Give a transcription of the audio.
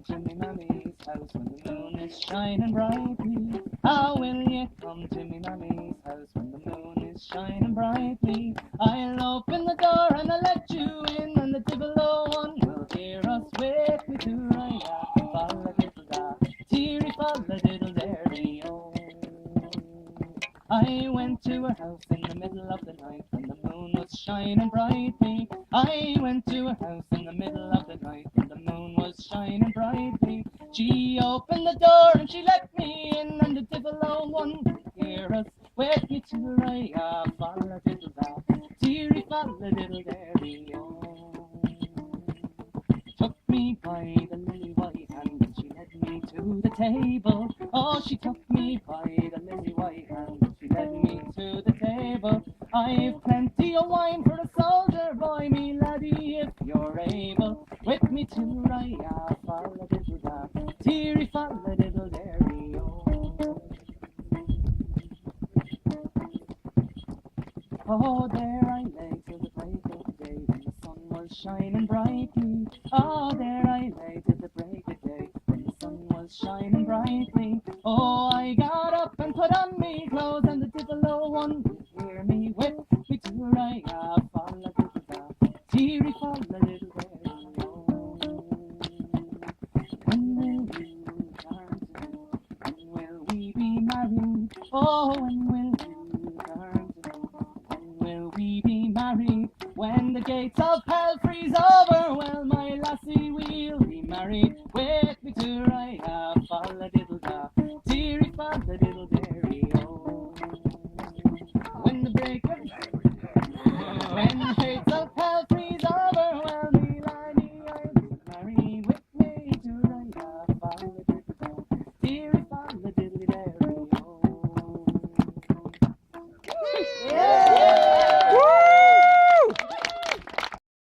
come to me mammy's house when the moon is shining brightly? How will you come to me mammy's house when the moon is shining brightly? I'll open the door and I'll let you in, and the Dibbolo one will hear us with me to Raya. Falla diddle da, teary falla diddle dairy oh. I went to her house in the middle of the night when the moon was shining brightly. I went to her house in the middle of the night when the moon was shining brightly. She opened the door and she let me in, and the Dibbolo one could hear us with me to Raya. Falla diddle da, teary falla diddle dairy oh. Took me by the lily white hand and she led me to the table. Oh, she took me by the lily white hand and she led me to the table. I've plenty of wine for a soldier boy, me laddie, if you're able. With me to Raya, falla diddle da, teary falla diddle dairy oh. Oh, there I lay till the break of day when the sun was shining brightly. Oh, there I lay till the break of day when the sun was shining brightly. Oh, I got up and put on me clothes, and the Dibbolo one would hear me with me to Raya. Falla diddle da, teary falla diddle dairy oh. When will you return to me? When will we be married? Oh, when will you return to me? Will we be married when the gates of hell freeze over? Well, my lassie, we'll be married with me to Raya. Falla diddle